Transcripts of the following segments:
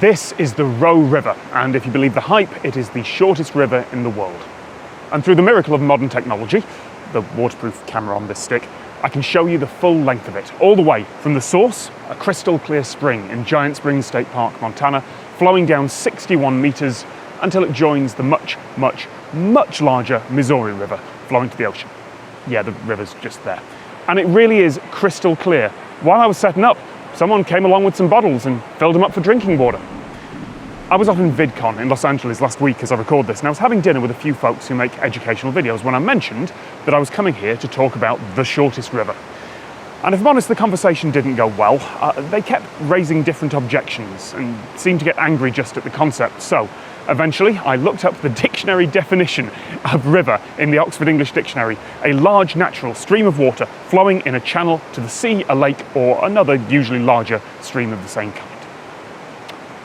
This is the Row River, and if you believe the hype, it is the shortest river in the world. And through the miracle of modern technology, the waterproof camera on this stick, I can show you the full length of it, all the way from the source, a crystal clear spring in Giant Springs State Park, Montana, flowing down 61 meters until it joins the much larger Missouri River flowing to the ocean. Yeah, the river's just there. And it really is crystal clear. While I was setting up, someone came along with some bottles and filled them up for drinking water. I was off in VidCon in Los Angeles last week as I record this, and I was having dinner with a few folks who make educational videos when I mentioned that I was coming here to talk about the shortest river. And if I'm honest, the conversation didn't go well. They kept raising different objections and seemed to get angry just at the concept. So eventually I looked up the dictionary definition of river in the Oxford English Dictionary: a large natural stream of water flowing in a channel to the sea, a lake, or another usually larger stream of the same kind.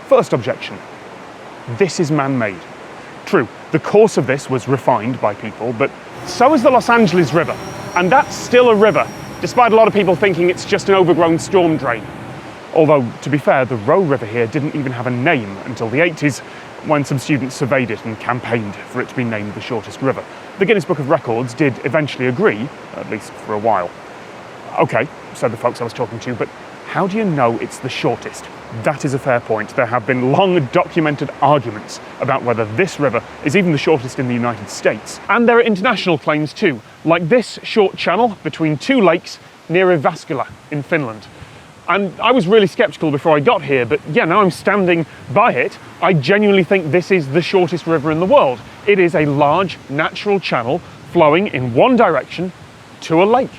First objection: this is man-made. True, the course of this was refined by people, but so is the Los Angeles River, and that's still a river, despite a lot of people thinking it's just an overgrown storm drain. Although, to be fair, the Row River here didn't even have a name until the 80s, when some students surveyed it and campaigned for it to be named the shortest river. The Guinness Book of Records did eventually agree, at least for a while. Okay, said the folks I was talking to, but how do you know it's the shortest? That is a fair point. There have been long documented arguments about whether this river is even the shortest in the United States. And there are international claims too, like this short channel between two lakes near Jyväskylä in Finland. And I was really skeptical before I got here, but yeah, now I'm standing by it, I genuinely think this is the shortest river in the world. It is a large natural channel flowing in one direction to a lake.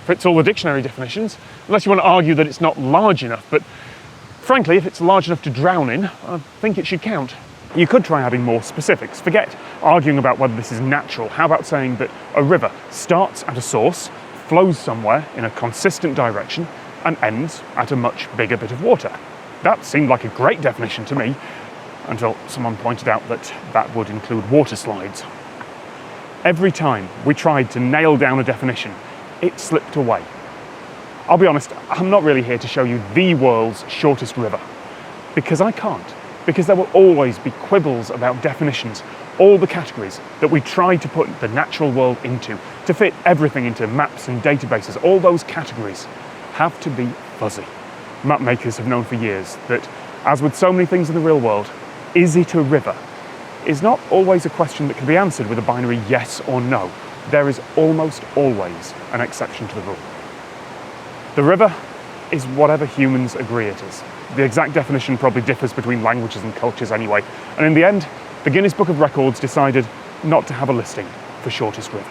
Fits all the dictionary definitions, unless you want to argue that it's not large enough, but frankly, if it's large enough to drown in, I think it should count. You could try adding more specifics. Forget arguing about whether this is natural. How about saying that a river starts at a source, flows somewhere in a consistent direction, and ends at a much bigger bit of water? That seemed like a great definition to me, until someone pointed out that that would include water slides. Every time we tried to nail down a definition, it slipped away. I'll be honest, I'm not really here to show you the world's shortest river, because I can't. Because there will always be quibbles about definitions, all the categories that we try to put the natural world into, to fit everything into maps and databases. All those categories have to be fuzzy. Map makers have known for years that, as with so many things in the real world, is it a river? Is not always a question that can be answered with a binary yes or no. There is almost always an exception to the rule. The river is whatever humans agree it is. The exact definition probably differs between languages and cultures anyway, and in the end, the Guinness Book of Records decided not to have a listing for shortest river.